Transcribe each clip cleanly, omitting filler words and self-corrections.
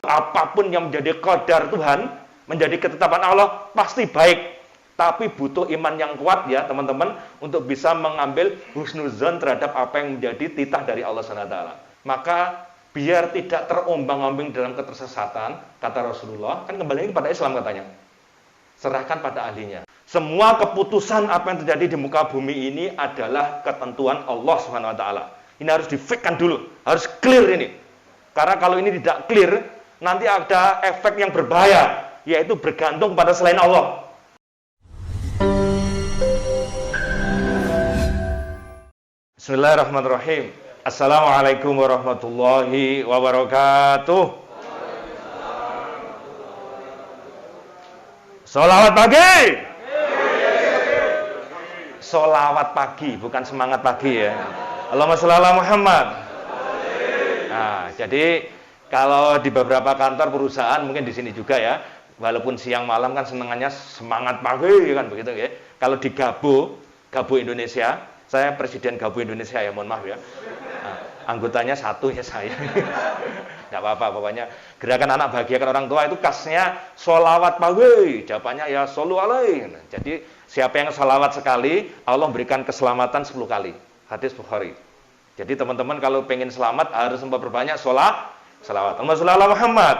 Apapun yang menjadi qadar Tuhan, menjadi ketetapan Allah, pasti baik. Tapi butuh iman yang kuat ya teman-teman, untuk bisa mengambil husnuzon terhadap apa yang menjadi titah dari Allah SWT. Maka biar tidak terombang-ambing dalam ketersesatan, kata Rasulullah, kan kembali pada Islam katanya. Serahkan pada ahlinya. Semua keputusan apa yang terjadi di muka bumi ini adalah ketentuan Allah SWT. Ini harus di-fake-kan dulu, harus clear ini. Karena kalau ini tidak clear, nanti ada efek yang berbahaya, yaitu bergantung pada selain Allah. Bismillahirrahmanirrahim. Assalamualaikum warahmatullahi wabarakatuh. Sholawat pagi. Sholawat pagi, bukan semangat pagi ya. Allahumma sholli ala Muhammad. Nah, jadi kalau di beberapa kantor perusahaan, mungkin di sini juga ya, walaupun siang malam kan senengannya semangat pagi kan begitu ya. Kalau di Gabo Indonesia, saya presiden Gabo Indonesia ya, mohon maaf ya. Nah, anggotanya satu ya saya. Nggak apa-apa, pokoknya gerakan anak bahagiakan orang tua itu khasnya sholawat pagi, jawabannya ya shollu alaihi. Jadi siapa yang sholawat sekali, Allah berikan keselamatan 10 kali. Hadis Bukhari. Jadi teman-teman kalau pengen selamat harus memperbanyak sholawat. Allahumma sholli ala Muhammad.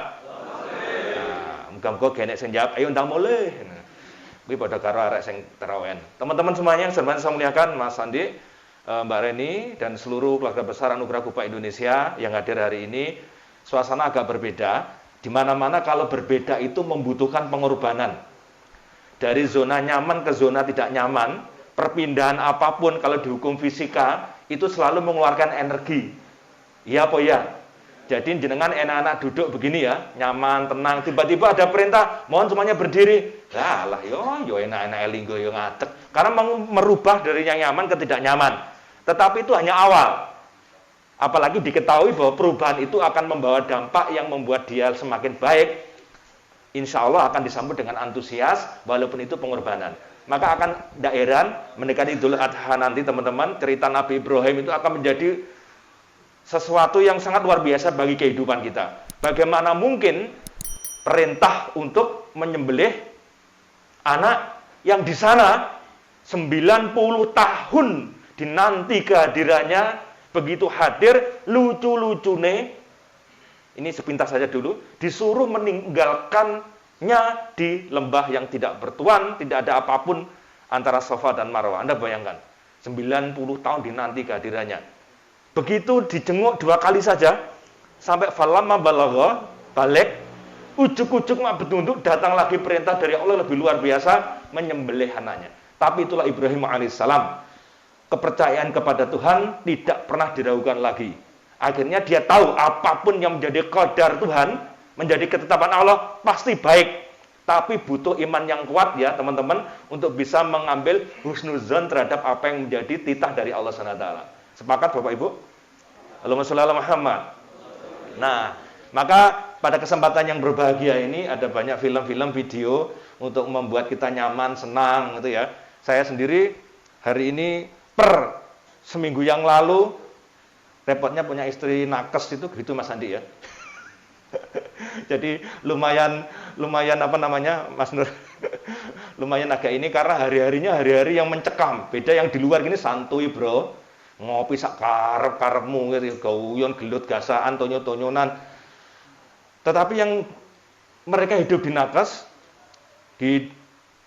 Nah, muga-muga genek sing jawab, ayo ndang mulih. Kuwi padha karo arek sing terawen. Teman-teman semuanya yang saya muliakan, Mas Andi, Mbak Reni dan seluruh keluarga besar Anugerah Kupa Indonesia yang hadir hari ini, suasana agak berbeda. Di mana-mana kalau berbeda itu membutuhkan pengorbanan. Dari zona nyaman ke zona tidak nyaman, perpindahan apapun kalau dihukum fisika itu selalu mengeluarkan energi. Iya apa ya? Jadi jenengan enak-enak duduk begini ya, nyaman, tenang, tiba-tiba ada perintah, mohon semuanya berdiri. Lah yo enak-enak linggo yo ngadeg. Karena merubah dari yang nyaman ke tidak nyaman. Tetapi itu hanya awal. Apalagi diketahui bahwa perubahan itu akan membawa dampak yang membuat dia semakin baik. Insya Allah akan disambut dengan antusias, walaupun itu pengorbanan. Maka akan daerah mendekati Idul Adha nanti teman-teman, cerita Nabi Ibrahim itu akan menjadi sesuatu yang sangat luar biasa bagi kehidupan kita. Bagaimana mungkin perintah untuk menyembelih anak yang di sana 90 tahun dinanti kehadirannya, begitu hadir lucu-lucune, ini sepintas saja dulu, disuruh meninggalkannya di lembah yang tidak bertuan, tidak ada apapun antara Safa dan Marwah. Anda bayangkan, 90 tahun dinanti kehadirannya. Begitu dijenguk 2 kali saja, sampai falamma balagha, balik, ujuk-ujuk mak betunduk, datang lagi perintah dari Allah lebih luar biasa, menyembelih anaknya. Tapi itulah Ibrahim alaihissalam. Kepercayaan kepada Tuhan tidak pernah diragukan lagi. Akhirnya dia tahu apapun yang menjadi qadar Tuhan, menjadi ketetapan Allah, pasti baik. Tapi butuh iman yang kuat ya teman-teman, untuk bisa mengambil husnuzon terhadap apa yang menjadi titah dari Allah SWT. Sepakat Bapak Ibu? Allahumma sholli ala Muhammad. Nah, maka pada kesempatan yang berbahagia ini ada banyak film-film video untuk membuat kita nyaman, senang gitu ya. Saya sendiri hari ini seminggu yang lalu repotnya punya istri nakes itu gitu Mas Andi ya. Jadi lumayan apa namanya Mas Nur. Lumayan agak ini karena hari-harinya hari-hari yang mencekam. Beda yang di luar gini santuy, Bro. Ngopi sak karep-karepmu gitu, gauyon gelut gasaan tonyo-tonyonan. Tetapi yang mereka hidup di nakes, di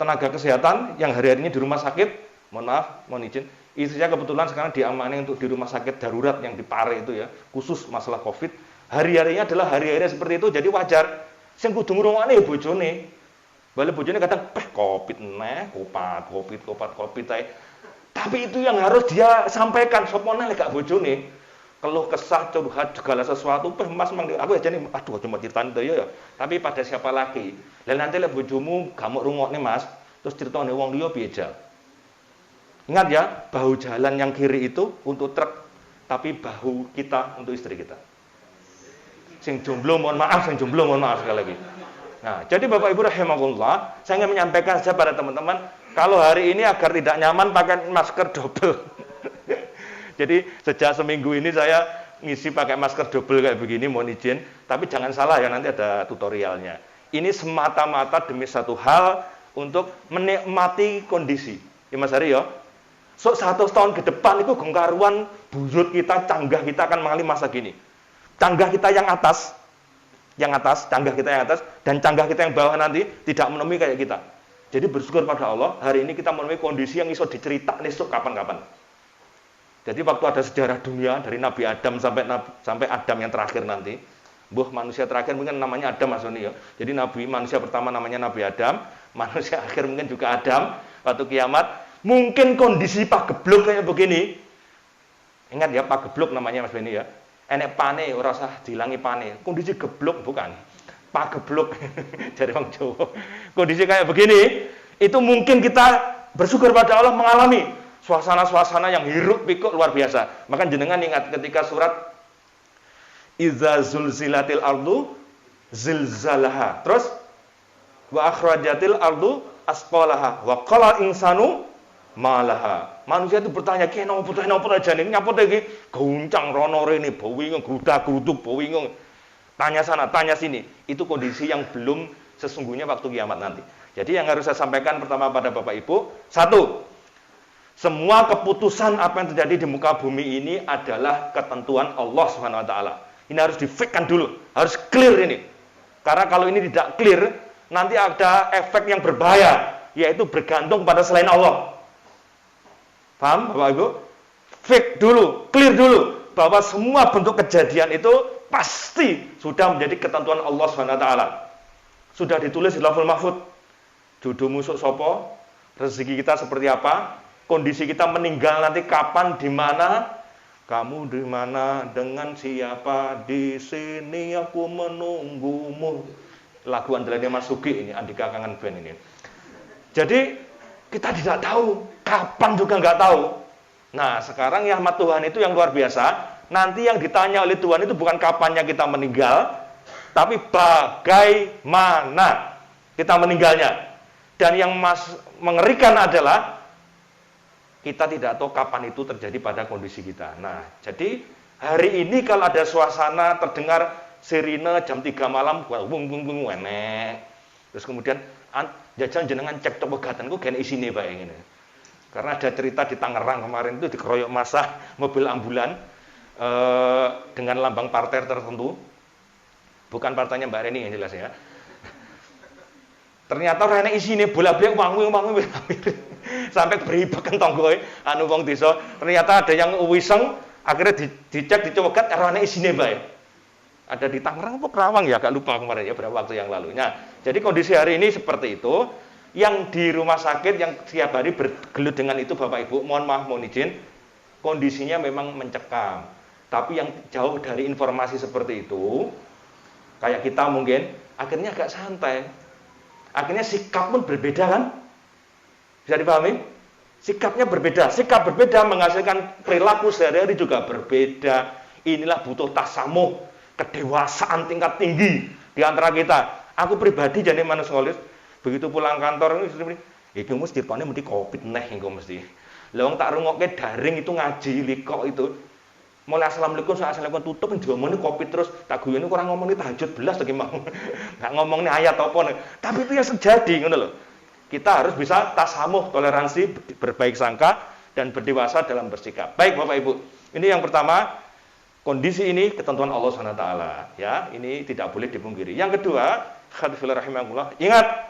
tenaga kesehatan yang hari-harinya di rumah sakit, mohon izin, istrinya kebetulan sekarang diamani untuk di rumah sakit darurat yang di Pare itu ya, khusus masalah Covid. Hari-harinya adalah hari-hari seperti itu, jadi wajar. Sing kudu ngrungokne ya bojone. Bale bojone kadang Covid neh, kopat ae. Tapi itu yang harus dia sampaikan, sopone lek gak bojone. Keluh kesah, curhat segala sesuatu, Mas mang aku aja nih, aduh cuma ceritain itu ya. Tapi pada siapa lagi? Lah nanti lek bojomu gak mau rungokne Mas, terus ceritane wong liya piye ja? Ingat ya, bahu jalan yang kiri itu untuk truk, tapi bahu kita untuk istri kita. Sing jomblo mohon maaf sekali lagi. Nah, jadi Bapak Ibu rahimakumullah, saya ingin menyampaikan saja pada teman-teman, kalau hari ini agar tidak nyaman pakai masker double. Jadi sejak seminggu ini saya ngisi pakai masker double kayak begini, mohon izin. Tapi jangan salah ya, nanti ada tutorialnya. Ini semata-mata demi satu hal untuk menikmati kondisi. Ya Mas Hari ya. So 100 tahun ke depan itu gengkaruan buyut kita, canggah kita akan mengalami masa gini. Canggah kita yang atas, canggah kita yang atas, dan canggah kita yang bawah nanti tidak menemui kayak kita. Jadi bersyukur pada Allah, hari ini kita menemui kondisi yang iso diceritakan esok kapan-kapan. Jadi waktu ada sejarah dunia, dari Nabi Adam sampai Adam yang terakhir nanti, manusia terakhir mungkin namanya Adam Mas Soni ya. Jadi manusia pertama namanya Nabi Adam, manusia akhir mungkin juga Adam, waktu kiamat, mungkin kondisi Pak Geblok kayak begini. Ingat ya, Pak Geblok namanya Mas Beni ya. Enek pane, ora usah dilangi pane. Kondisi geblok bukan. Pak Geblok dari orang Jawa. Kondisi kayak begini, itu mungkin kita bersyukur pada Allah mengalami suasana-suasana yang hiruk pikuk luar biasa. Maka jenengan ingat ketika surat Iza zulzilatil ardu zilzalaha. Terus wa akhrajatil ardu asqalaha wa qala insanu malaha. Manusia itu bertanya, kenapa aja nih, nyapa lagi, guncang rono rene, bawingung, grudak-gruduk, bawingung. Tanya sana, tanya sini. Itu kondisi yang belum sesungguhnya waktu kiamat nanti. Jadi yang harus saya sampaikan pertama pada Bapak Ibu, satu, semua keputusan apa yang terjadi di muka bumi ini adalah ketentuan Allah Subhanahu wa taala. Ini harus di-fake-kan dulu, harus clear ini. Karena kalau ini tidak clear, nanti ada efek yang berbahaya, yaitu bergantung pada selain Allah. Paham Bapak Ibu? Fake dulu, clear dulu bahwa semua bentuk kejadian itu pasti sudah menjadi ketentuan Allah SWT. Sudah ditulis di Lauhul Mahfuz. Jodohmu sok sopo, rezeki kita seperti apa, kondisi kita meninggal nanti kapan, di mana, kamu di mana, dengan siapa, di sini aku menunggumu. Lagu andalannya Mas Sugi ini, Andika Kangen Band ini. Jadi kita tidak tahu, kapan juga nggak tahu. Nah, sekarang rahmat Tuhan itu yang luar biasa. Nanti yang ditanya oleh Tuhan itu bukan kapannya kita meninggal, tapi bagaimana kita meninggalnya. Dan yang mengerikan adalah kita tidak tahu kapan itu terjadi pada kondisi kita. Nah, jadi hari ini kalau ada suasana terdengar sirine jam 3 malam, wung enek. Terus kemudian jajan jenengan cek toko gatanku kene isine bae ngene. Karena ada cerita di Tangerang kemarin itu dikeroyok massa mobil ambulan dengan lambang partai tertentu. Bukan partainya Mbak Reni yang jelas ya. Ternyata rene isine bola-balik wangi sampai beribekan tonggoe anu wong desa. Ternyata ada yang wiseng, akhirnya dicek dicogat rene isine bae. Ada di Tangerang apa Kerawang ya, agak lupa kemarin ya beberapa waktu yang lalu. Nah, jadi kondisi hari ini seperti itu. Yang di rumah sakit yang setiap hari bergelut dengan itu Bapak Ibu, mohon maaf, mohon izin, kondisinya memang mencekam. Tapi yang jauh dari informasi seperti itu, kayak kita mungkin, akhirnya agak santai. Akhirnya sikap pun berbeda kan? Bisa dipahami? Sikapnya berbeda. Sikap berbeda menghasilkan perilaku sehari-hari juga berbeda. Inilah butuh tasamuh, kedewasaan tingkat tinggi di antara kita. Aku pribadi jadi manusia ngolis, begitu pulang kantor iki mesti dipane mesti covid neh engko mesti. Lah wong tak rungokke daring itu ngaji likok itu. Mulai assalamualaikum tutup njomone covid terus tak guyone kurang ngomongin tahajud belas lagi mau. Enggak ngomongnya ayat apa. Tapi itu yang terjadi ngono lho. Kita harus bisa tasamuh, toleransi, berbaik sangka dan berdewasa dalam bersikap. Baik Bapak Ibu. Ini yang pertama, kondisi ini ketentuan Allah SWT ya, ini tidak boleh dipungkiri. Yang kedua, khadifillah rahimahullah, ingat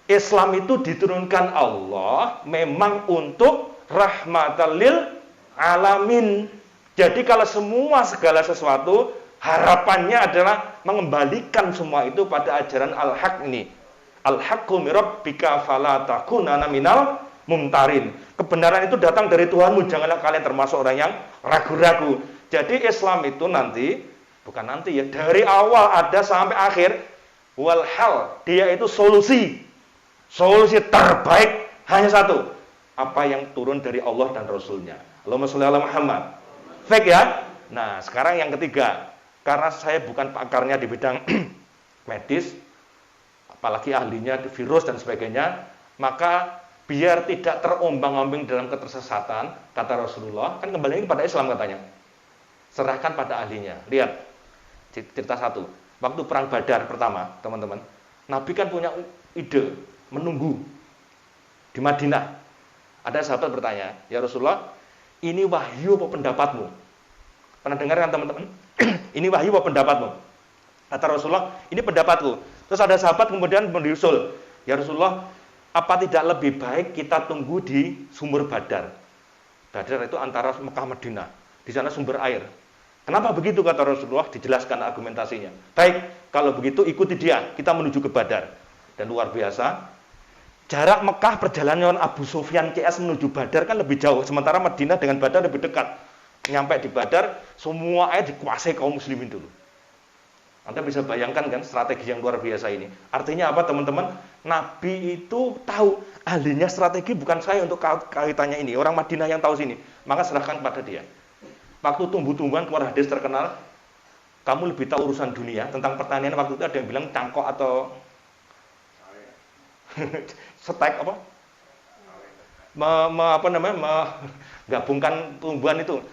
Islam itu diturunkan Allah memang untuk rahmatan lil alamin. Jadi kalau segala sesuatu harapannya adalah mengembalikan semua itu pada ajaran al-haq ini. Al-haqqu min rabbika fala takunanna minal mumtarin. Kebenaran itu datang dari Tuhanmu, janganlah kalian termasuk orang yang ragu-ragu. Jadi Islam itu nanti, bukan nanti ya, dari awal ada sampai akhir, walhal, dia itu solusi terbaik hanya satu, apa yang turun dari Allah dan Rasulnya. Allahumma sholli ala Muhammad. Fake ya? Nah, sekarang yang ketiga, karena saya bukan pakarnya di bidang medis, apalagi ahlinya di virus dan sebagainya, maka biar tidak terombang-ambing dalam ketersesatan, kata Rasulullah, kan kembali kepada Islam katanya. serahkan pada ahlinya. Lihat cerita satu. Waktu perang Badar pertama, teman-teman, Nabi kan punya ide menunggu di Madinah. Ada sahabat bertanya, ya Rasulullah, ini wahyu apa pendapatmu? Pernah dengar kan teman-teman? Ini wahyu apa pendapatmu? Kata Rasulullah, ini pendapatku. Terus ada sahabat kemudian menyusul, ya Rasulullah, apa tidak lebih baik kita tunggu di sumber Badar? Badar itu antara Mekah Madinah. Di sana sumber air. Kenapa begitu kata Rasulullah? Dijelaskan argumentasinya. Baik, kalau begitu ikuti dia. Kita menuju ke Badar. Dan luar biasa, jarak Mekah perjalanan Abu Sufyan CS menuju Badar kan lebih jauh. Sementara Madinah dengan Badar lebih dekat. Nyampe di Badar, semua air dikuasai kaum muslimin dulu. Anda bisa bayangkan kan strategi yang luar biasa ini. Artinya apa teman-teman? Nabi itu tahu ahlinya strategi bukan saya untuk kaitannya ini. Orang Madinah yang tahu sini. Maka serahkan pada dia. Waktu tumbuh-tumbuhan keluar hadis terkenal, kamu lebih tahu urusan dunia. Tentang pertanian waktu itu ada yang bilang cangkok atau setek apa? Menggabungkan tumbuhan itu.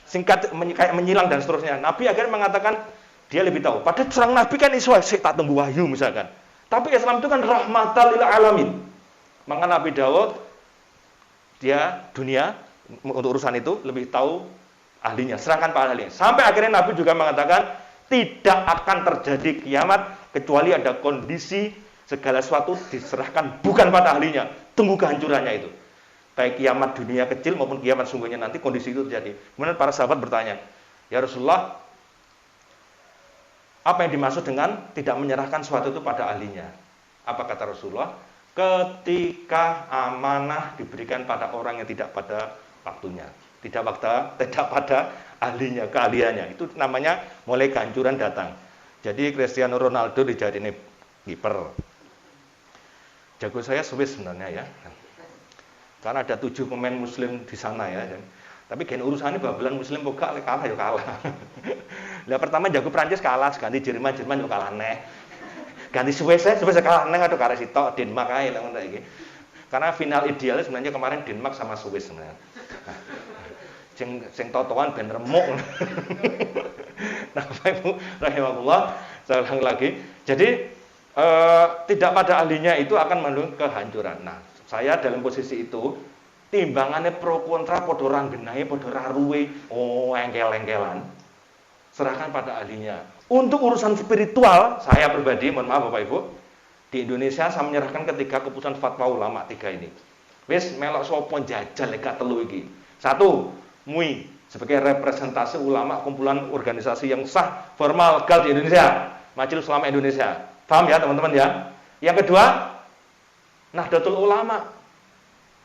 Singkat kayak menyilang dan seterusnya. Nabi akhirnya mengatakan dia lebih tahu. Padahal serang Nabi kan isu tak tunggu wahyu misalkan. Tapi Islam itu kan rahmatan lil alamin. Maka Nabi Dawud dia dunia untuk urusan itu lebih tahu ahlinya, serahkan pada ahlinya. Sampai akhirnya Nabi juga mengatakan tidak akan terjadi kiamat kecuali ada kondisi segala sesuatu diserahkan bukan pada ahlinya. Tunggu kehancurannya itu. Baik kiamat dunia kecil maupun kiamat sungguhnya nanti kondisi itu terjadi. Kemudian para sahabat bertanya, ya Rasulullah, apa yang dimaksud dengan tidak menyerahkan sesuatu itu pada ahlinya? Apa kata Rasulullah? Ketika amanah diberikan pada orang yang tidak pada waktunya. Tidak pada ahlinya, keahliannya. Itu namanya mulai kehancuran datang. Jadi Cristiano Ronaldo dijadiin kiper. Jago saya Swiss sebenarnya ya. Karena ada 7 pemain muslim di sana ya. Tapi gen urusannya babelan muslim kok kalah ya kalah. Lah pertama jago Prancis kalah, ganti Jerman yo kalah neh. Ganti Swiss kalah neh aduh karo sitok Denmark ae lha ngono iki. Karena final idealnya sebenarnya kemarin Denmark sama Swiss sebenarnya. Sing totoan ben remuk. Nah, Bapak Ibu rahimahullah, saya ulang lagi. Jadi tidak pada ahlinya itu akan mengandung kehancuran. Nah, saya dalam posisi itu timbangannya pro kontra padha ranggenahe padha raruwe, engkel-engkelan. Serahkan pada ahlinya. Untuk urusan spiritual, saya pribadi, mohon maaf Bapak Ibu, di Indonesia saya menyerahkan ketika keputusan fatwa ulama 3 ini. Wis melok sapa jajal gak telu iki. 1, MUI sebagai representasi ulama kumpulan organisasi yang sah formal legal di Indonesia, Majelis Ulama Indonesia. Paham ya teman-teman ya? Yang kedua, Nahdlatul Ulama.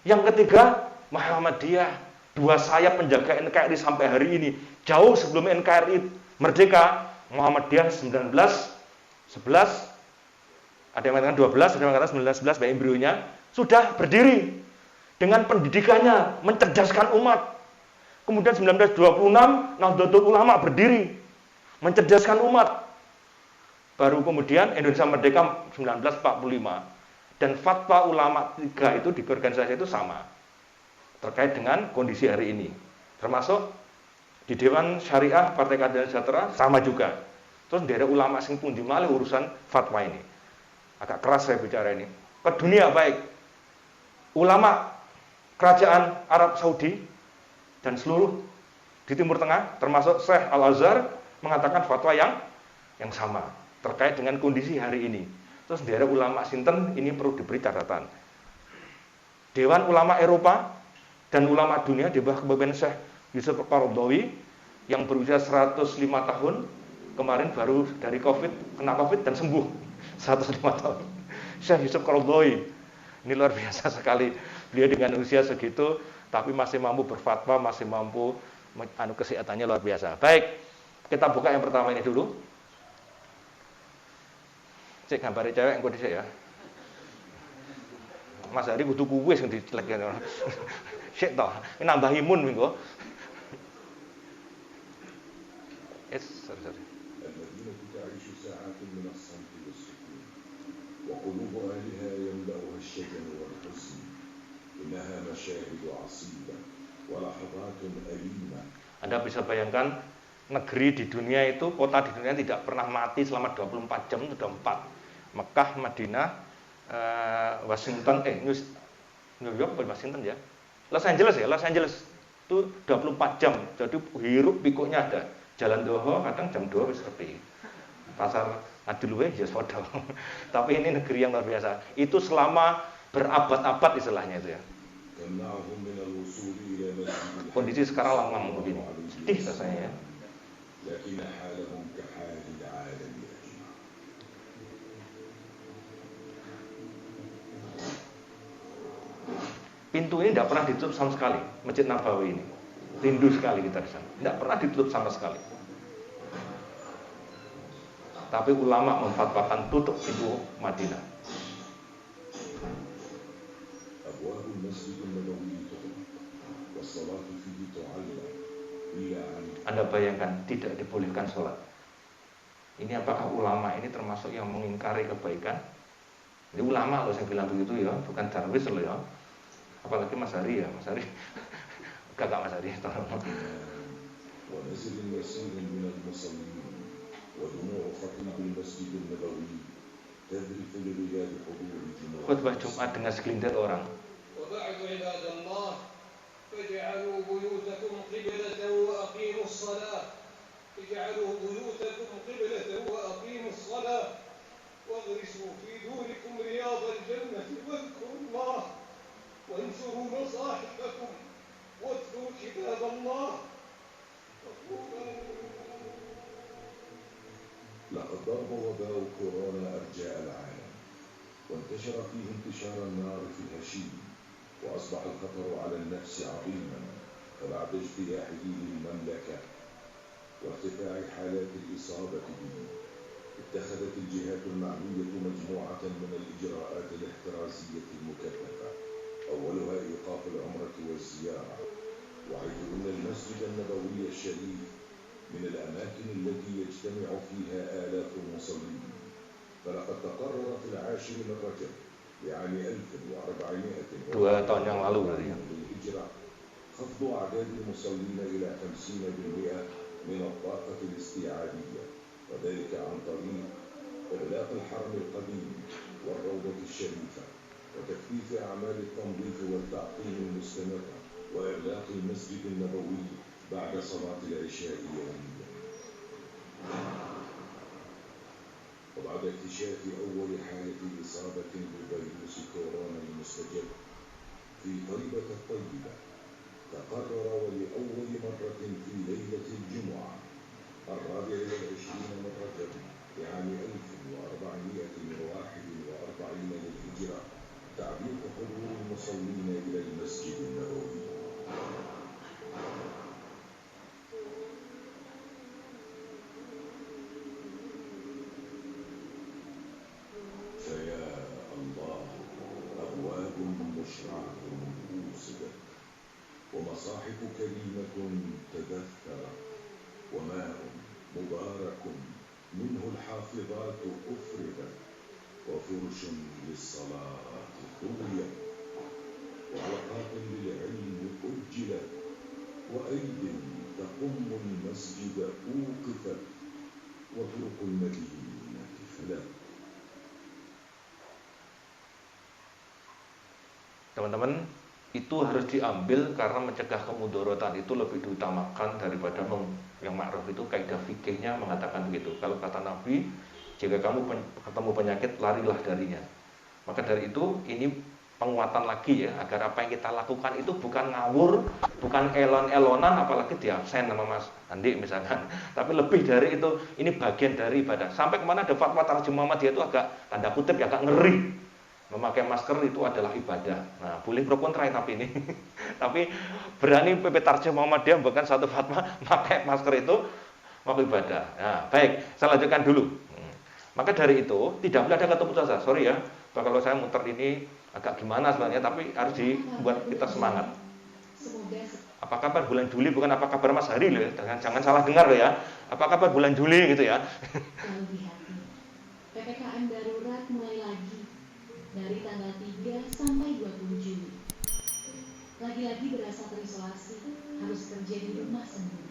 Yang ketiga, Muhammadiyah. 2 sayap penjaga NKRI sampai hari ini. Jauh sebelum NKRI merdeka, Muhammadiyah 1911, ada yang mengatakan 12, ada yang mengatakan 1911 by embrionya, sudah berdiri dengan pendidikannya, mencerdaskan umat. Kemudian 1926, Nahdlatul Ulama berdiri, mencerdaskan umat. Baru kemudian Indonesia merdeka 1945. Dan fatwa ulama 3 itu di organisasi itu sama. Terkait dengan kondisi hari ini. Termasuk di Dewan Syariah Partai Keadilan Sejahtera sama juga. Terus daerah ulama sing pundi malih urusan fatwa ini. Agak keras saya bicara ini. Ke dunia baik. Ulama kerajaan Arab Saudi dan seluruh di Timur Tengah termasuk Syekh Al-Azhar mengatakan fatwa yang sama terkait dengan kondisi hari ini. Terus daerah ulama sinten ini perlu diberi catatan. Dewan Ulama Eropa dan ulama dunia di bawah kepemimpinan Syekh Yusuf Qaradawi yang berusia 105 tahun kemarin baru dari kena Covid dan sembuh 105 tahun. Syekh Yusuf Qaradawi ini luar biasa sekali. Beliau dengan usia segitu tapi masih mampu berfatwa, masih mampu kesehatannya luar biasa. Baik, kita buka yang pertama ini dulu. Cek gambar cewek engko dhisik ya. Mas Hari kudu kuwe sing dicelekne. Sik to, nambah imun minggu. Sorry. المدينة تعيش ساعات من الصمت والسكون وقلوب أهلها يملأها الشجن والحزن إنها مشاهد عصيبة ولحظات أليمة. Anda bisa bayangkan negeri di dunia itu, kota di dunia tidak pernah mati selama 24 jam itu udah 4. Mekah, Madinah, Washington, New York bukan Washington ya. Los Angeles itu 24 jam. Jadi hiruk pikuknya ada. Jalan doho kadang jam 2 wis sepi. Pasar Adulwe ya podo. Tapi ini negeri yang luar biasa. Itu selama berabad-abad istilahnya itu ya. Kondisi sekarang langgam begini. Sedih rasanya ya. Pintu ini tidak pernah ditutup sama sekali. Masjid Nabawi ini. Rindu sekali kita di sana. Tidak pernah ditutup sama sekali. Tapi ulama memfatwakan tutup pintu Madinah. Anda bayangkan tidak dibolehkan sholat. Ini apakah ulama ini termasuk yang mengingkari kebaikan? Ini ulama loh saya bilang begitu ya, bukan darwis loh ya. Apalagi Mas Hari ya, Mas Hari. Kakak Mas Hari tolong. Khutbah Jumat dengan segelintir orang. اجعلوا بيوتكم قبلة وأقيموا الصلاة اجعلوا بيوتكم قبلة وأقيموا الصلاة واغرسوا في دوركم رياض الجنة واذكروا الله وانشروا مصاحفكم واتلوا كتاب الله. لقد ضرب وباء كورونا أرجاء العالم وانتشر فيه انتشار النار في الهشيم وأصبح الخطر على النفس عظيما فبعد اجتياحه للمملكة وارتفاع حالات الإصابة به اتخذت الجهات المعنية مجموعة من الإجراءات الاحترازية المكثفة أولها إيقاف العمرة والزيارة وحيث أن المسجد النبوي الشريف من الأماكن التي يجتمع فيها آلاف المصلين فلقد تقرر في 10 من رجب لعام 1400 2 tahun yang lalu berarti ya. بالهجرة خفض أعداد المصلين إلى 50% من الطاقة الاستيعابية وذلك عن طريق إغلاق الحرم القديم والروضة الشريفة وتكثيف أعمال التنظيف والتعقيم المستمرة وإغلاق المسجد النبوي بعد صلاة العشاء يوميا. وبعد اكتشاف أول حالة إصابة بفيروس كورونا المستجد في طيبة الطيبة تقرر ولأول مرة في ليلة الجمعة 24 من رجب لعام 1441 للهجرة تعليق حضور المصلين إلى المسجد النبوي. فيا الله أبواب مشرعة أوصدت ومصاحف كريمة تدثرت وماء مبارك منه الحافظات أفرغت وفرش للصلاة طويت وحلقات للعلم أجلت وأيد تقم المسجد أوقفت وطرق المدينة فلت. Teman-teman, itu harus diambil karena mencegah kemudorotan itu lebih diutamakan daripada yang ma'ruf itu kaidah fikihnya mengatakan begitu. Kalau kata Nabi, jika kamu ketemu penyakit, larilah darinya. Maka dari itu, ini penguatan lagi ya, agar apa yang kita lakukan itu bukan ngawur, bukan elon-elonan, apalagi di absen sama Mas Andi misalkan. Tapi lebih dari itu, ini bagian dari ibadah. Sampai kemana ada fatwa Tarjum Muhammadiyah itu agak, tanda kutip ya, agak ngeri. Memakai masker itu adalah ibadah. Nah, boleh pro kontra tapi ini. Tapi berani PP Tarjum Muhammadiyah bukan satu fatwa pakai masker itu mau ibadah. Nah, baik, saya lanjutkan dulu. Maka dari itu tidak boleh ada kata putus asa. Sorry ya, kalau saya muter ini agak gimana sebenarnya, tapi harus dibuat kita semangat. Apa kabar bulan Juli, bukan apa kabar Mas Hari loh ya. Jangan salah dengar loh ya. Apa kabar bulan Juli gitu ya. PPKM darurat mulai lagi dari tanggal 3 sampai 20 Juli. Lagi-lagi berasa terisolasi, harus kerja di rumah sendiri.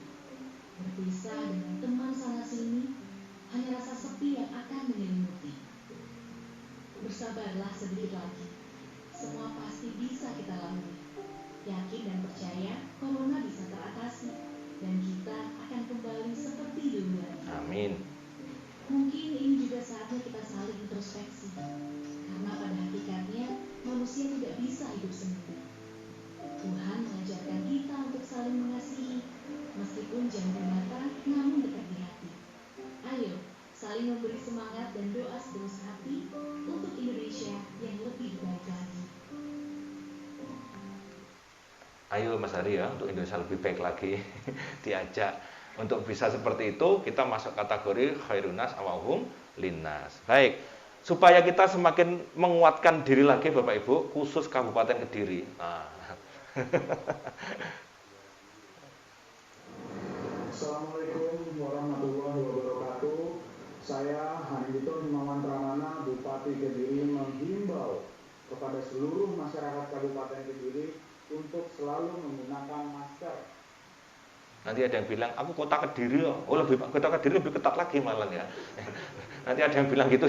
Berpisah dengan teman sana-sini, hanya rasa sepi yang akan menyelimuti. Bersabarlah sedikit lagi. Semua pasti bisa kita lalui. Yakin dan percaya corona bisa teratasi dan kita akan kembali seperti dulu lagi. Amin. Mungkin ini juga saatnya kita saling introspeksi. Karena pada hakikatnya manusia tidak bisa hidup sendiri. Tuhan mengajarkan kita untuk saling mengasihi, meskipun jauh di mata, namun dekat di hati. Ayo, saling memberi semangat dan doa setulus hati untuk Indonesia yang lebih baik lagi. Ayo Mas Hari ya, untuk Indonesia lebih baik lagi. Diajak untuk bisa seperti itu, kita masuk kategori khairunas awahum linnas. Baik, supaya kita semakin menguatkan diri lagi Bapak Ibu, khusus Kabupaten Kediri. Assalamualaikum warahmatullahi wabarakatuh. Saya Handito Himawan Pramana, Bupati Kediri, menghimbau kepada seluruh masyarakat Kabupaten Kediri untuk selalu menggunakan masker. Nanti ada yang bilang, aku kota Kediri loh. Oh, kota Kediri lebih ketat lagi malah ya. Nanti ada yang bilang gitu,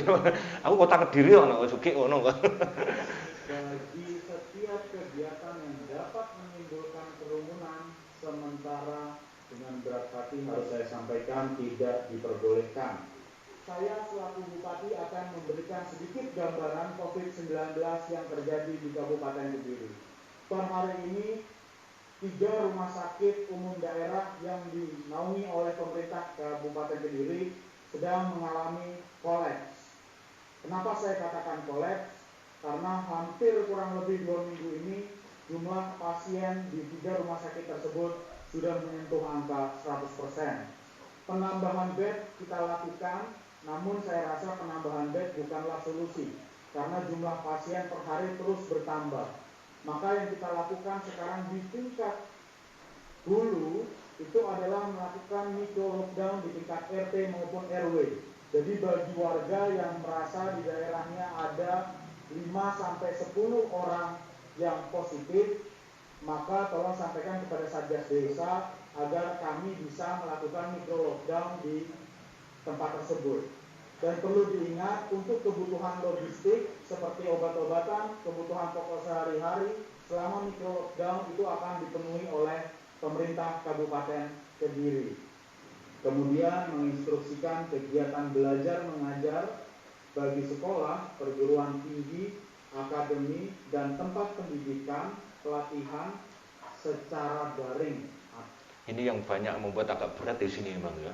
aku kota Kediri loh, suki ono. Bagi setiap kegiatan yang dapat menimbulkan kerumunan, sementara dengan berat hati harus saya sampaikan tidak diperbolehkan. Saya selaku Bupati akan memberikan sedikit gambaran COVID-19 yang terjadi di Kabupaten Kediri. Per hari ini 3 rumah sakit umum daerah yang dinaungi oleh pemerintah Kabupaten Kediri sedang mengalami kolaps. Kenapa saya katakan kolaps? Karena hampir kurang lebih 2 minggu ini jumlah pasien di 3 rumah sakit tersebut sudah menyentuh angka 100%. Penambahan bed kita lakukan, namun saya rasa penambahan bed bukanlah solusi karena jumlah pasien per hari terus bertambah. Maka yang kita lakukan sekarang di tingkat hulu itu adalah melakukan micro lockdown di tingkat RT maupun RW. Jadi bagi warga yang merasa di daerahnya ada 5-10 orang yang positif, maka tolong sampaikan kepada Satgas Desa agar kami bisa melakukan micro lockdown di tempat tersebut. Dan perlu diingat untuk kebutuhan logistik seperti obat-obatan, kebutuhan pokok sehari-hari selama micro lockdown itu akan dipenuhi oleh pemerintah Kabupaten Kediri. Kemudian menginstruksikan kegiatan belajar mengajar bagi sekolah, perguruan tinggi, akademi, dan tempat pendidikan, pelatihan secara daring. Ini yang banyak membuat agak berat di sini memang ya.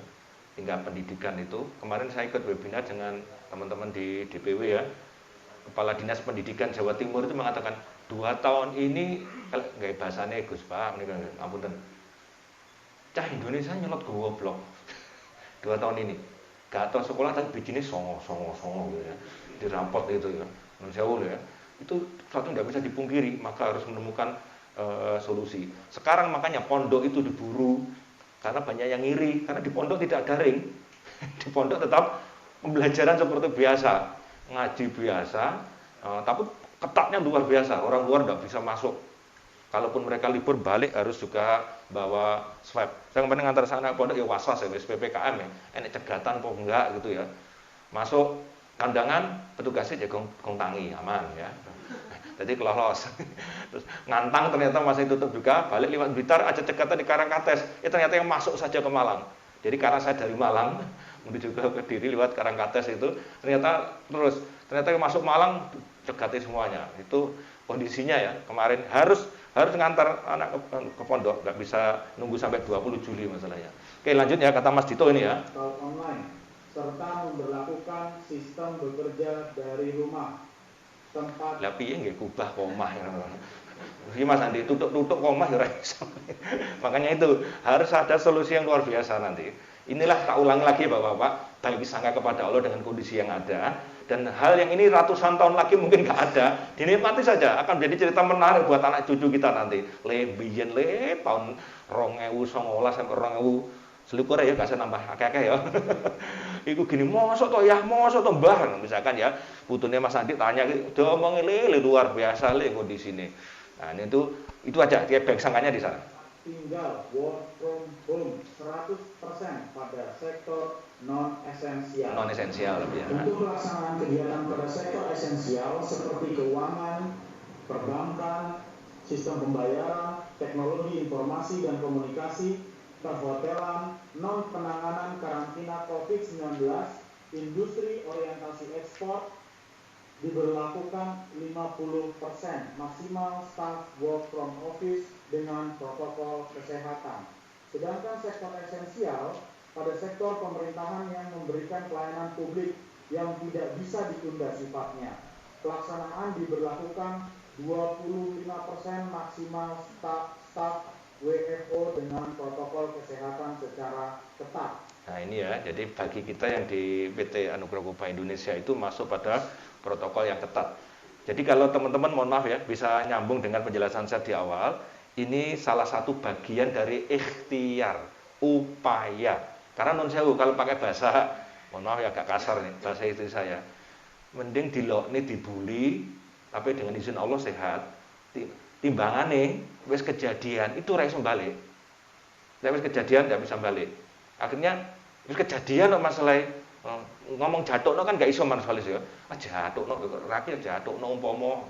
Tingkat pendidikan itu. Kemarin saya ikut webinar dengan teman-teman di DPW ya. Kepala Dinas Pendidikan Jawa Timur itu mengatakan 2 tahun ini, nggak bahasanya Gus Pak, ini kan ampunten. Cah Indonesia nyelot goblok. 2 tahun ini. Gak tahu sekolah tapi bikinnya songo gitu ya. Dirampot gitu ya. Menjauh ya. Itu suatu yang tidak bisa dipungkiri, maka harus menemukan solusi. Sekarang makanya pondok itu diburu karena banyak yang ngiri, karena di pondok tidak daring. Di pondok tetap pembelajaran seperti biasa, ngaji biasa, tapi ketatnya luar biasa. Orang luar tidak bisa masuk. Kalaupun mereka libur balik harus juga bawa swab. Saya kemarin ngantar sana pondok ya was-was ya, PPKM ya. Enak cegatan apa enggak gitu ya. Masuk kandangan petugasnya jagung tangi aman ya. Jadi kelolos. Terus ngantang ternyata masih tutup juga, balik lewat Blitar aja cegatan di Karangkates. Ternyata yang masuk saja ke Malang. Jadi karena saya dari Malang menuju ke Kediri lewat Karangkates itu, ternyata yang masuk Malang cegatnya semuanya. Itu kondisinya ya. Kemarin harus ngantar anak ke pondok, nggak bisa nunggu sampai 20 Juli masalahnya. Oke, lanjut ya kata Mas Dito ini ya. Online serta memberlakukan sistem bekerja dari rumah. Tempat Lah piye nggih kubah komah ya. Iki Mas Andi tutuk komah ya ora iso. Makanya itu harus ada solusi yang luar biasa nanti. Inilah tak ulangi lagi Bapak-bapak, bagi sangka kepada Allah dengan kondisi yang ada, dan hal yang ini ratusan tahun lagi mungkin nggak ada, dinikmati saja, akan menjadi cerita menarik buat anak cucu kita nanti. Biyen tahun 2019 sampai 2000 selikur ya, gak usah nambah akeh-akeh ya. Iku gini, mosok to Mbah, misalkan ya, putune Mas Andi tanya, diomongin luar biasa kondisi ini. Nah, itu aja, dia bank sangkanya di sana. tinggal work from home 100% pada sektor non-esensial. Non-esensial ya. Untuk pelaksanaan kegiatan pada sektor esensial seperti keuangan, perbankan, sistem pembayaran, teknologi informasi dan komunikasi, perhotelan, non-penanganan karantina COVID-19, industri orientasi ekspor, diberlakukan 50% maksimal staff work from office dengan protokol kesehatan. Sedangkan sektor esensial pada sektor pemerintahan yang memberikan pelayanan publik yang tidak bisa ditunda sifatnya, pelaksanaan diberlakukan 25% maksimal staff WFO dengan protokol kesehatan secara ketat. Nah ini ya, jadi bagi kita yang di PT Anugerah Kubah Indonesia itu masuk pada protokol yang ketat. Jadi kalau teman-teman mohon maaf ya, bisa nyambung dengan penjelasan saya di awal, ini salah satu bagian dari ikhtiar, upaya. Karena non sewu kalau pakai bahasa, mohon maaf ya agak kasar nih, bahasa istri saya. Mending dilokne dibuli, tapi dengan izin Allah sehat. Timbangane wis kejadian itu ra iso balik. Nek wis kejadian ndak bisa balik. Akhirnya wis kejadian kok masalah ngomong jatuhno kan gak iso manusialis ya. Jatuhno rakyat jatuhno umpama.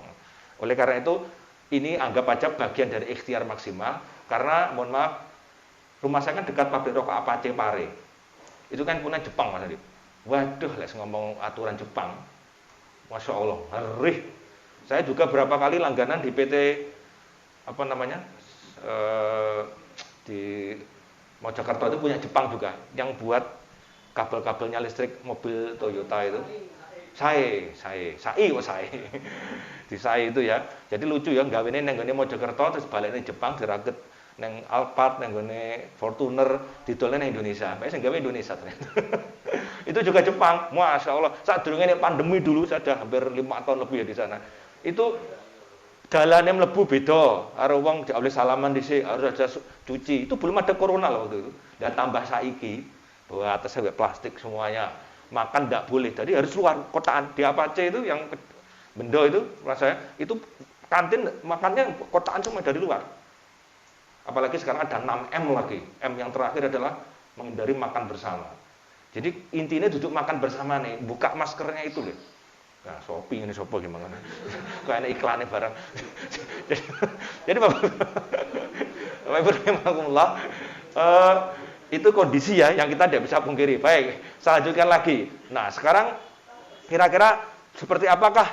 Oleh karena itu ini anggap aja bagian dari ikhtiar maksimal karena mohon maaf rumah saya kan dekat pabrik rokok Apache Pare. Itu kan punya Jepang Mas Adip. Waduh, les ngomong aturan Jepang. Masya Allah, ngeri. Saya juga berapa kali langganan di PT apa namanya di Mojokerto itu punya Jepang juga yang buat kabel-kabelnya listrik mobil Toyota itu. Sai di Sai itu ya. Jadi lucu ya, gawene nang gone Mojokerto terus balekne Jepang diraget nang Alphard nang gone Fortuner didolne nang Indonesia. Pak sing gawe Indonesia ternyata. Itu juga Jepang. Masya Allah. Saat durunge pandemi dulu saya sudah hampir 5 tahun lebih ya di sana. Itu dalane mlebu beda, karo wong oleh salaman dhisik, harus ada cuci. Itu belum ada corona loh waktu itu. Dan tambah saiki, bahwa atasnya plastik semuanya. Makan enggak boleh. Jadi harus luar kotaan. Di Apache itu yang bendo itu, rasanya itu kantin makannya kotaan semua dari luar. Apalagi sekarang ada 6M lagi. M yang terakhir adalah menghindari makan bersama. Jadi intinya duduk makan bersama nih, buka maskernya itu loh. Nah, Shopee ini sopo gimana? Kayak ada iklannya barang. Jadi Bapak Ibu rahimakumullah, itu kondisi ya yang kita tidak bisa pungkiri. Baik, saya lanjutkan lagi. Nah, sekarang kira-kira seperti apakah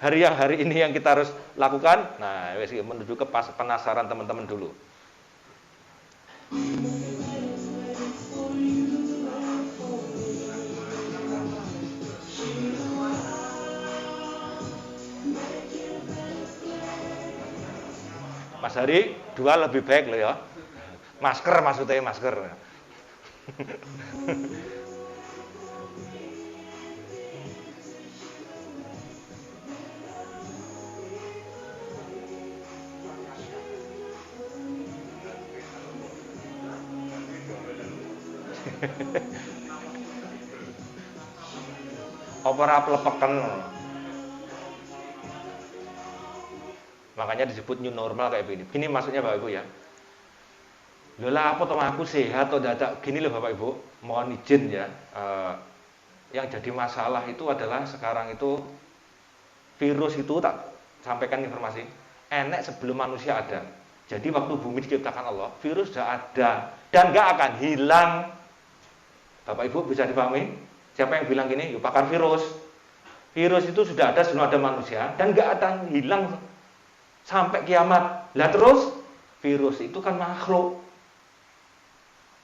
hari ini yang kita harus lakukan? Nah, menuju ke penasaran teman-teman dulu. Mas Hari, 2 lebih baik loh ya. Masker maksudnya masker. Opera pelepekan. Makanya disebut new normal kayak begini. Ini maksudnya Bapak Ibu ya. Lola apa toh aku sehat atau dadak gini loh Bapak Ibu. Mohon izin ya. Yang jadi masalah itu adalah sekarang itu virus itu tak sampaikan informasi. Enek sebelum manusia ada. Jadi waktu bumi diciptakan Allah, virus sudah ada dan nggak akan hilang. Bapak Ibu bisa dipahami? Siapa yang bilang gini? Yuk pakar virus. Virus itu sudah ada sebelum ada manusia dan nggak akan hilang sampai kiamat. Lah terus virus itu kan makhluk.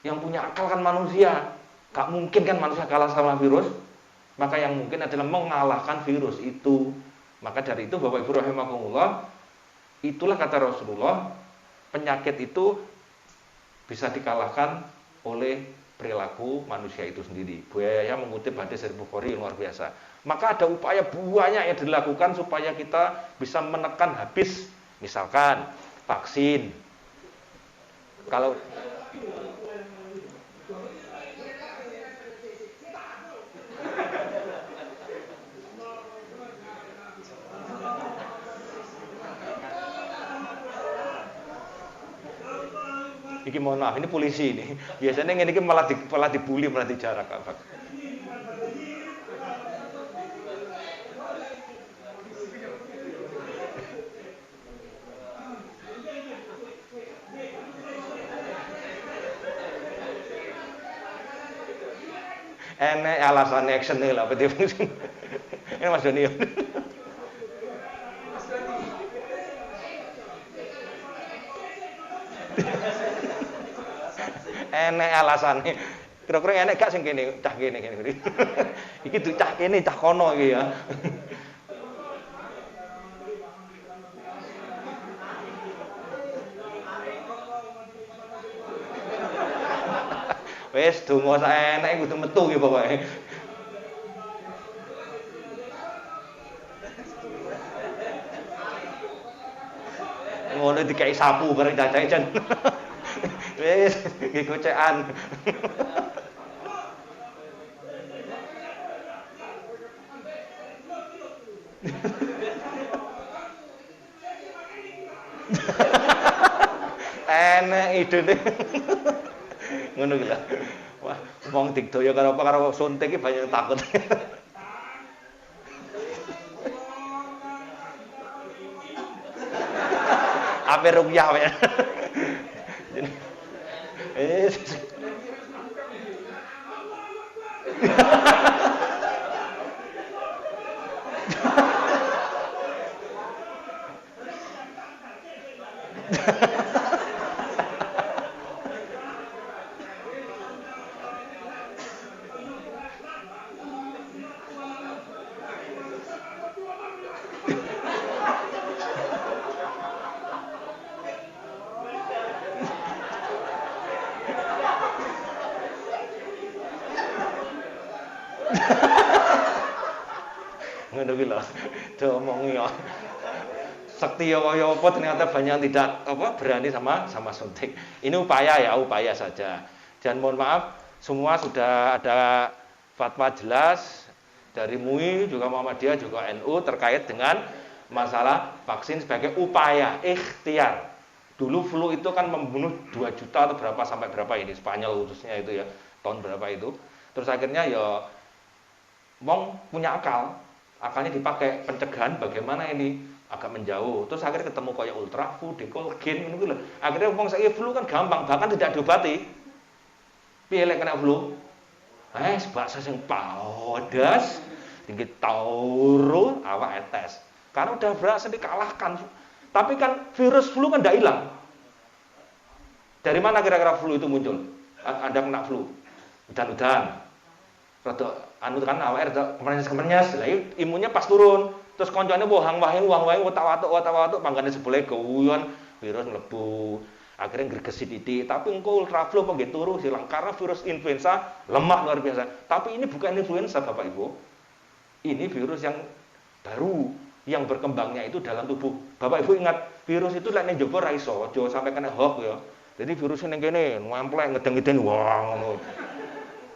Yang punya akal kan manusia. Gak mungkin kan manusia kalah sama virus. Maka yang mungkin adalah mengalahkan virus itu. Maka dari itu Bapak Ibu rahimakumullah, itulah kata Rasulullah, penyakit itu bisa dikalahkan oleh perilaku manusia itu sendiri. Buaya mengutip hadis dari Bukhari yang luar biasa. Maka ada upaya banyak yang dilakukan supaya kita bisa menekan habis. Misalkan vaksin. Kalau Iki mohon maaf, ini polisi ini. Biasanya ini malah dibully, malah dijarak. Enek alasan action nih lah, ini Mas Doni. Enek alasannya. Kira-kira enek gak sing kene, cah kene. Iki cah kene, cah kono iki ya. Wes donga sak eneke kudu metu ki pokoke. Ngono dikai sapu bareng dadae jan. Wes nggih gocekan. Enek idene. Ngono ki lho. Wah, wong digdaya karo apa karo suntik iki banyak takut. Ape rupiah wae. Ngono kuwi lho. Diomongi kok. Sakti ya kaya apa ternyata banyak yang tidak berani sama suntik. Ini upaya saja. Dan mohon maaf, semua sudah ada fatwa jelas dari MUI juga Muhammadiyah juga NU terkait dengan masalah vaksin sebagai upaya ikhtiar. Dulu flu itu kan membunuh 2 juta atau berapa sampai berapa ini Spanyol khususnya itu ya, tahun berapa itu. Terus akhirnya ya wong punya akalnya dipakai pencegahan bagaimana ini agak menjauh. Terus akhirnya ketemu kayak ultraflu, dekolgen ngono lho. Akhirnya wong saiki flu kan gampang, bahkan tidak diobati. Piye lek kena flu? Bakso sing padas, tinggi turu, awak etes. Karena udah berhasil dikalahkan. Tapi kan virus flu kan tidak hilang. Dari mana kira-kira flu itu muncul? Anda kena flu, udan-udan. Rada anu kan awake rada kemenyes-kemenyes. Lah imunnya pas turun. Terus koncone wahang-wahing watak-watuk panggane sebele guyon virus mlebu. Akhirnya gregesi titik, tapi engko ultraflu apa nggih turu hilang karena virus influenza lemah luar biasa. Tapi ini bukan influenza Bapak Ibu. Ini virus yang baru yang berkembangnya itu dalam tubuh. Bapak Ibu ingat, virus itu lek ning njaba ra iso, aja sampai kena hoax ya. Jadi virus ning kene ngemplek ngedeng-ngeden wah ngono.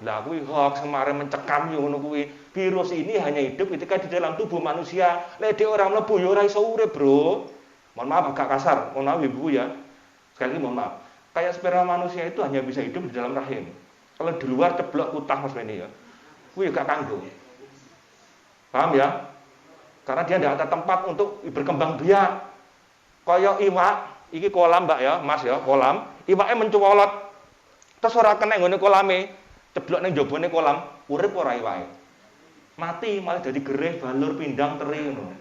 Lah kuwi hoax kemarin mencekam yo ngono kuwi. Virus ini hanya hidup ketika di dalam tubuh manusia. Lek dhek ora mlebu yo ora iso urip, Bro. Mohon maaf agak kasar, mohon maaf Ibu ya. Sekali lagi mohon maaf. Kayak sperma manusia itu hanya bisa hidup di dalam rahim. Kalau di luar ceblok kutah Mas Beni ya. Kuwi gak kanggo. Paham ya? Karena dia tidak ada tempat untuk berkembang biak. Kaya iwak, iki kolam Mbak ya, Mas ya, kolam. Iwake mencuwolot. Terus ora kena nggone kolame, ceblok ning jabone kolam, urip ora iwake. Mati malah jadi gereh, balur, pindang, teri ngono.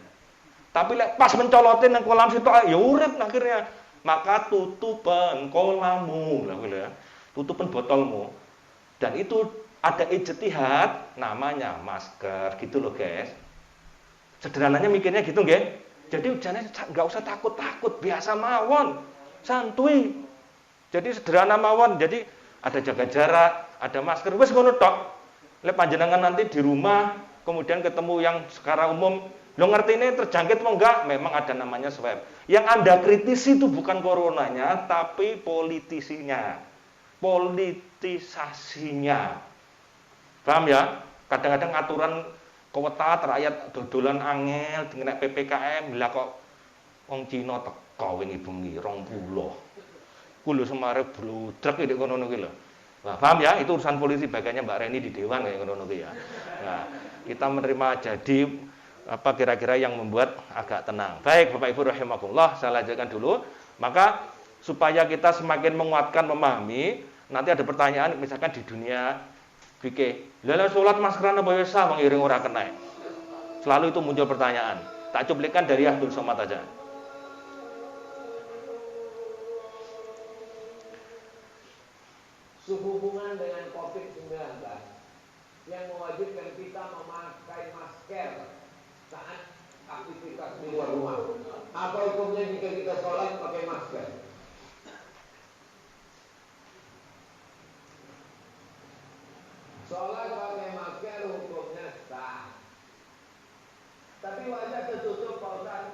Tapi lek pas mencolotin nang kolam sitok ya urip akhirnya. Maka tutupan kolammu, lah ya. Tutupan botolmu. Dan itu ada ijtihad namanya masker gitu loh, guys. Sederhananya mikirnya gitu nggih. Jadi jangan enggak usah takut-takut, biasa mawon. Santuy. Jadi sederhana mawon. Jadi ada jaga jarak, ada masker, wis ngono tok. Lek panjenengan nanti di rumah kemudian ketemu yang secara umum, lo ngerti ini terjangkit mau enggak? Memang ada namanya swab. Yang Anda kritisi itu bukan coronanya, tapi politisinya. Politisasinya. Paham ya? Kadang-kadang aturan kota rakyat dodolan angel dengan PPKM, lah kok wong Cina teko wingi bengi 20. lho semare bludrek iki ngono iki lho. Nah, paham ya? Itu urusan polisi, bagiannya Mbak Reni di Dewan kayak ngono iki ya. Nah, kita menerima jadi apa kira-kira yang membuat agak tenang. Baik, Bapak Ibu rahimakumullah, saya lanjutkan dulu. Maka supaya kita semakin menguatkan memahami, nanti ada pertanyaan misalkan di dunia fikih. Lha salat maskeran apa wis sah mengiring ora kena. Selalu itu muncul pertanyaan. Tak cuplikan dari Abdul Somad aja. Sehubungan dengan COVID-19 yang mewajibkan kita memakai masker saat aktivitas di luar rumah. Apa hukumnya jika kita sholat pakai masker? Sholat pakai masker hukumnya sah. Tapi wajah tertutup Pak Ustaz,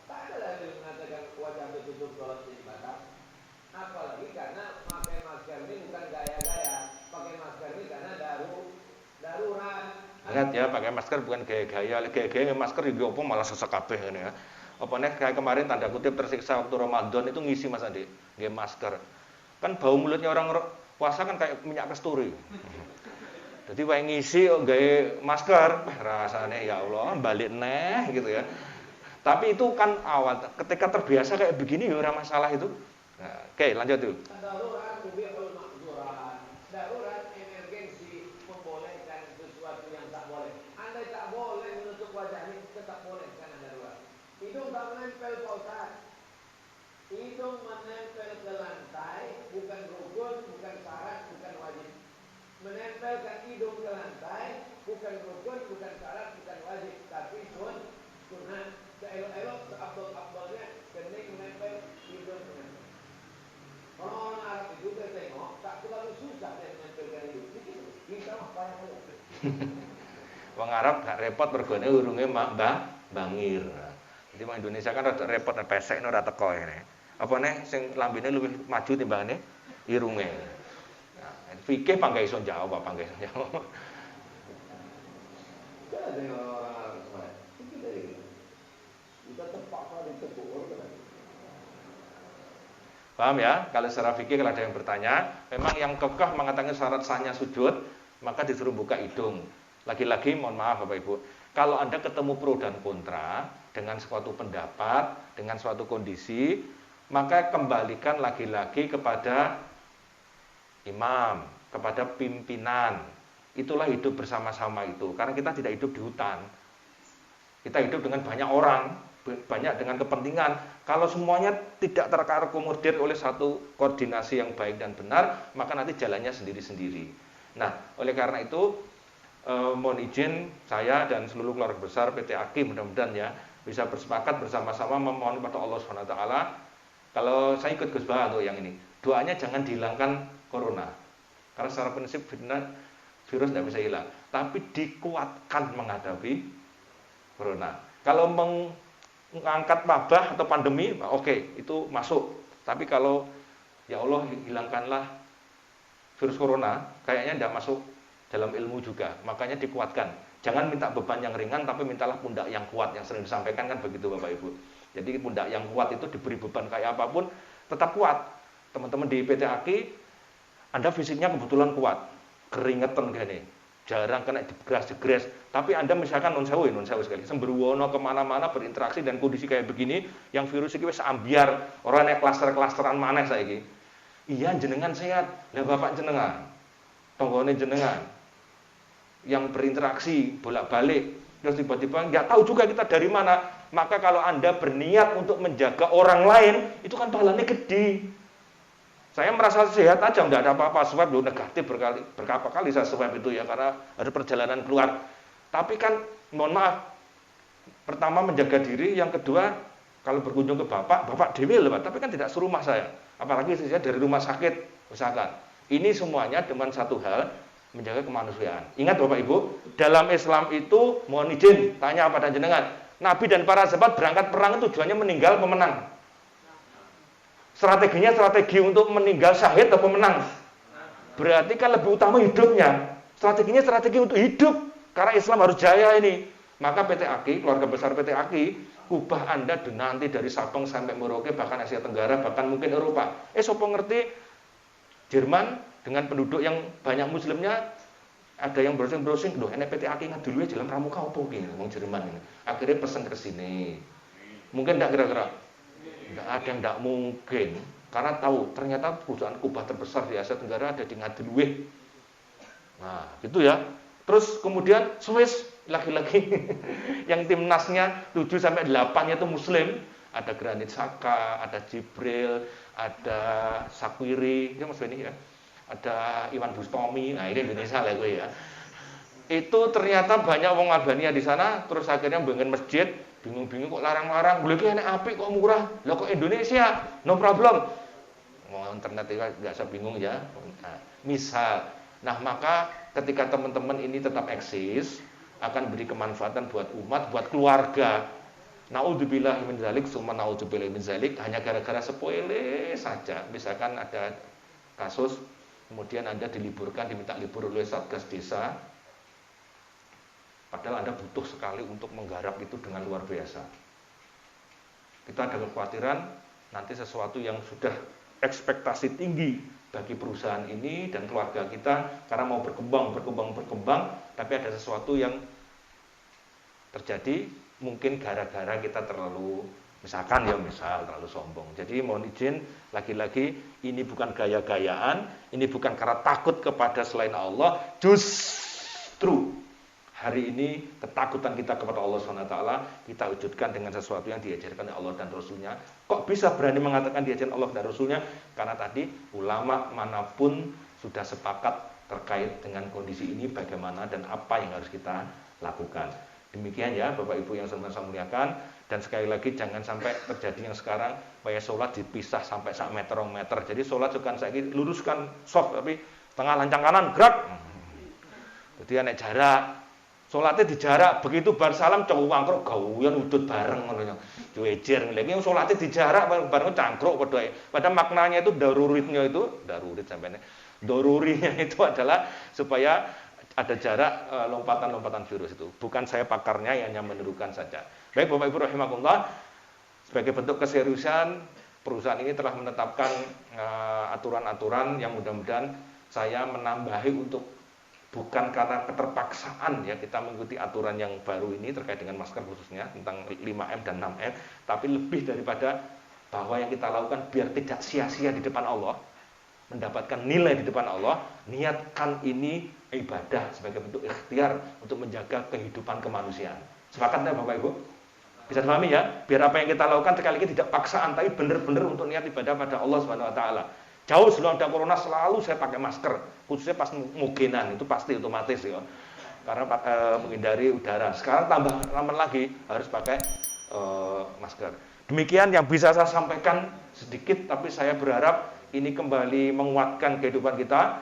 tak ada lagi mengatakan wajah tertutup sholat ini batal. Apalagi karena pakai masker ini bukan gaya-gaya, pakai masker ini karena darurat. Ingat ya, pakai masker bukan gaya-gaya. Gaya-gaya masker juga apa malah sesek kabeh ngene ya. Apa nih kayak kemarin tanda kutip tersiksa waktu Ramadan itu ngisi Mas Andi, nggih masker. Kan bau mulutnya orang puasa kan kayak minyak kasturi. Jadi wae ngisi kok gawe masker, rasanya ya Allah, balik neh gitu ya. Tapi itu kan awal ketika terbiasa kayak begini ya ora masalah itu. Nah, oke, lanjut dulu. Darurat tubiul makzurat. Darurat emergensi membolehkan sesuatu yang tak boleh. Andai tak boleh menutup wajah ini tetap boleh karena darurat. Hidung tak menempel Pak Ustaz. Hidung menempel ke lantai bukan rukun, bukan syarat, bukan wajib. Menempelkan hidung ke lantai bukan rukun, bukan syarat, bukan wajib, tapi sunnah. Seelok-elok seabdol-abdolnya kening menempel, hidung menempel. Kalau orang Arab itu saya tengok tak terlalu susah dia menempelkan hidung. Kita mah payah banget. Wong Arab gak repot mergone urunge bangir. Jadi wong Indonesia kan rada repot pesek ora teko ngene. Apa neh sing lambene luwih maju timbangane irunge. Nah, fikih pangga iso jawab apa pangga iso jawab. Ada orang Arab semua. Kita terpaksa ditegur kan. Paham ya? Kalau secara fikih kalau ada yang bertanya, memang yang kekeh mengatakan syarat sahnya sujud, maka disuruh buka hidung. Lagi-lagi mohon maaf Bapak Ibu, kalau Anda ketemu pro dan kontra dengan suatu pendapat, dengan suatu kondisi, maka kembalikan lagi-lagi kepada imam, kepada pimpinan. Itulah hidup bersama-sama itu. Karena kita tidak hidup di hutan. Kita hidup dengan banyak orang, banyak dengan kepentingan. Kalau semuanya tidak terakomodir oleh satu koordinasi yang baik dan benar, maka nanti jalannya sendiri-sendiri. Nah, oleh karena itu mohon izin saya dan seluruh keluarga besar PT AKI mudah-mudahan ya bisa bersepakat bersama-sama memohon kepada Allah Subhanahu wa taala. Kalau saya ikut Gus Bah untuk yang ini, doanya jangan dihilangkan corona. Karena secara prinsip virus tidak bisa hilang, tapi dikuatkan menghadapi corona. Kalau mengangkat wabah atau pandemi, oke, itu masuk. Tapi kalau ya Allah hilangkanlah virus corona, kayaknya tidak masuk dalam ilmu juga. Makanya dikuatkan. Jangan minta beban yang ringan, tapi mintalah pundak yang kuat. Yang sering disampaikan kan begitu Bapak Ibu. Jadi pundak yang kuat itu diberi beban kayak apapun, tetap kuat. Teman-teman di PT AKI, Anda fisiknya kebetulan kuat. Keringetan gini. Jarang kena digres-digres. Tapi Anda misalkan non sewu sekali, sembrono kemana-mana berinteraksi dan kondisi kayak begini, yang virus ini wis ambiar, orang yang klaster-klasteran maneh saiki. Iya jenengan sehat, lah bapak jenengan, tonggone jenengan, yang berinteraksi bolak-balik, terus tiba-tiba nggak tahu juga kita dari mana. Maka kalau Anda berniat untuk menjaga orang lain, itu kan pahalanya gede. Saya merasa sehat aja, nggak ada apa-apa, swab lu negatif berkali-kali saya swab itu ya, karena ada perjalanan keluar. Tapi kan, mohon maaf, pertama menjaga diri, yang kedua, kalau berkunjung ke bapak dewi loh, tapi kan tidak serumah saya. Apalagi saya dari rumah sakit, misalkan. Ini semuanya dengan satu hal, menjaga kemanusiaan. Ingat Bapak Ibu, dalam Islam itu, mohon izin, tanya pada jenengan, Nabi dan para sahabat berangkat perang tujuannya meninggal pemenang. Strateginya strategi untuk meninggal syahid atau pemenang? Berarti kan lebih utama hidupnya. Strateginya strategi untuk hidup. Karena Islam harus jaya ini. Maka PT AKI, keluarga besar PT AKI, kubah Anda nanti dari Sabang sampai Merauke, bahkan Asia Tenggara, bahkan mungkin Eropa. Sopo ngerti Jerman dengan penduduk yang banyak muslimnya, ada yang browsing-browsing, loh ini PT AKI dulu ya jalan pramuka apa ini, ngomong Jerman ini. Akhirnya pesan ke sini. Mungkin enggak kira-kira? Enggak ada yang enggak mungkin. Karena tahu ternyata perusahaan kubah terbesar di Asia Tenggara ada di Ngadiluih. Nah, gitu ya. Terus kemudian Swiss lagi-lagi yang timnasnya 7 sampai 8-nya itu muslim, ada Granit Xhaka, ada Jibril, ada Sakwiri, ya Mas Beni ya. Ada Iwan Bustomi. Nah, ini Indonesia lah gue ya. Itu ternyata banyak wong Albania di sana, terus akhirnya bangun masjid, bingung-bingung kok larang-larang, boleh enak apik kok murah. Lah kok Indonesia, no problem. Mau internet itu enggak usah bingung ya. Nah, misal. Nah, maka ketika teman-teman ini tetap eksis, akan beri kemanfaatan buat umat, buat keluarga. Naudzubillah min dzalik, summa naudzubillah min dzalik, hanya gara-gara sepele saja. Misalkan ada kasus, kemudian Anda diliburkan, diminta libur oleh Satgas Desa, padahal Anda butuh sekali untuk menggarap itu dengan luar biasa. Kita ada kekhawatiran nanti sesuatu yang sudah ekspektasi tinggi bagi perusahaan ini dan keluarga kita, karena mau berkembang, tapi ada sesuatu yang terjadi mungkin gara-gara kita terlalu, misal terlalu sombong. Jadi mohon izin, lagi-lagi ini bukan gaya-gayaan, ini bukan karena takut kepada selain Allah, justru hari ini ketakutan kita kepada Allah SWT kita wujudkan dengan sesuatu yang diajarkan oleh Allah dan Rasulnya. Kok bisa berani mengatakan diajarkan Allah dan Rasulnya? Karena tadi ulama manapun sudah sepakat terkait dengan kondisi ini bagaimana dan apa yang harus kita lakukan. Demikian ya Bapak Ibu yang saya muliakan. Dan sekali lagi jangan sampai terjadi yang sekarang, supaya sholat dipisah sampai 1 meter, 2 meter. Jadi sholat juga saya luruskan soft, tapi tengah lancang kanan gerak. Jadi nek jarak sholatnya di jarak, begitu bar salam cowok cangkruk gawean udut bareng ngono. Jejer lagi yang sholatnya di jarak bareng cangkruk padha. Padahal maknanya itu darurinya itu adalah supaya ada jarak lompatan-lompatan virus itu. Bukan saya pakarnya, hanya menirukan saja. Baik Bapak Ibu rahimakumullah, sebagai bentuk keseriusan perusahaan ini telah menetapkan aturan-aturan yang mudah-mudahan saya menambahi untuk bukan karena keterpaksaan ya kita mengikuti aturan yang baru ini terkait dengan masker khususnya tentang 5M dan 6M, tapi lebih daripada bahwa yang kita lakukan biar tidak sia-sia di depan Allah, mendapatkan nilai di depan Allah, niatkan ini ibadah sebagai bentuk ikhtiar untuk menjaga kehidupan kemanusiaan. Sepakat ya Bapak Ibu? Bisa dipahami ya? Biar apa yang kita lakukan sekali lagi tidak paksaan, tapi benar-benar untuk niat ibadah pada Allah Subhanahu wa taala. Jauh sebelum ada corona selalu saya pakai masker, khususnya pas mugenan, itu pasti otomatis ya. Karena menghindari udara. Sekarang tambah lagi harus pakai masker. Demikian yang bisa saya sampaikan sedikit, tapi saya berharap ini kembali menguatkan kehidupan kita.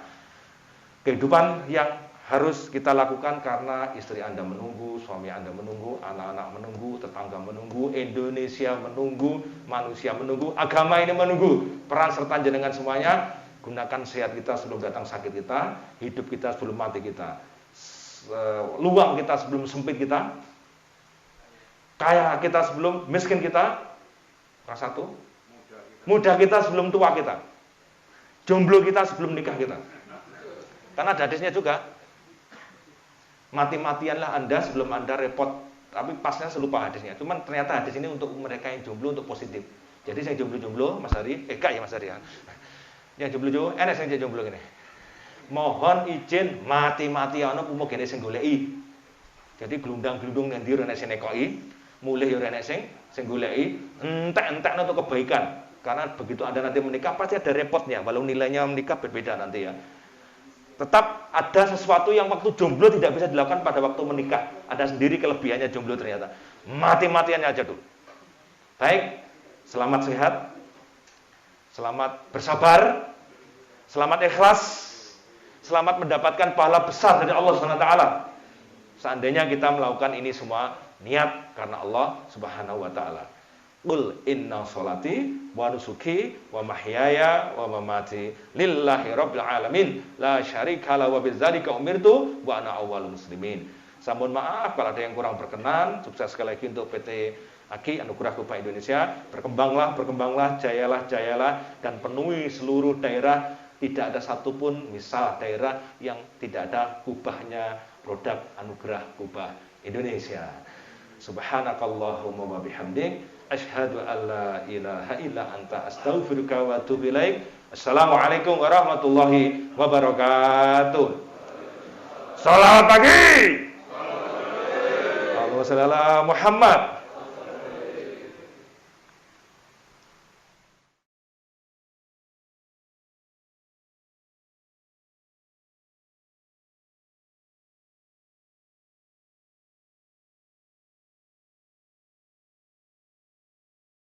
Kehidupan yang harus kita lakukan karena istri Anda menunggu, suami Anda menunggu, anak-anak menunggu, tetangga menunggu, Indonesia menunggu, manusia menunggu, agama ini menunggu. Peran serta jenengan semuanya, gunakan sehat kita sebelum datang sakit kita, hidup kita sebelum mati kita, luang kita sebelum sempit kita, kaya kita sebelum miskin kita, kelas 1, muda kita sebelum tua kita, jomblo kita sebelum nikah kita. Karena ada hadisnya juga, mati-matianlah Anda sebelum Anda repot. Tapi pasnya saya lupa hadisnya. Cuman ternyata hadis ini untuk mereka yang jomblo, untuk positif. Jadi saya jomblo-jomblo, Mas Hari, enggak ya Mas Hari ya. Yang jomblo-jomblo, enak sing jomblo ngene. Mohon izin mati-matian umo gene sing goleki. Jadi glundang-glundung nang ndi ora enek sing nekoki, mulih ya ora enek sing goleki, entek-entekno untuk kebaikan. Karena begitu Anda nanti menikah pasti ada repotnya, walau nilainya menikah berbeda nanti ya. Tetap ada sesuatu yang waktu jomblo tidak bisa dilakukan pada waktu menikah. Ada sendiri kelebihannya jomblo ternyata. Mati-matiannya aja dulu. Baik, selamat sehat, selamat bersabar, selamat ikhlas, selamat mendapatkan pahala besar dari Allah SWT. Seandainya kita melakukan ini semua niat karena Allah Subhanahu wa taala. Qul inna sholati wa nusuki wa mahyaya wa mamati lillahi rabbil alamin la syarika la wa bidzalika umirtu wa ana awwalul muslimin. Saya mohon maaf kalau ada yang kurang berkenan. Sukses sekali lagi untuk PT AGI Anugerah Kubah Indonesia. Berkembanglah, jayalah, dan penuhi seluruh daerah. Tidak ada satupun misal daerah yang tidak ada kubahnya produk Anugerah Kubah Indonesia. Subhanakallahumma wa bihamdik, asyhadu an la ilaha illa anta, astaghfiruka wa atubu ilaik. Assalamualaikum warahmatullahi wabarakatuh. Selamat pagi. Allahumma shalli ala Muhammad.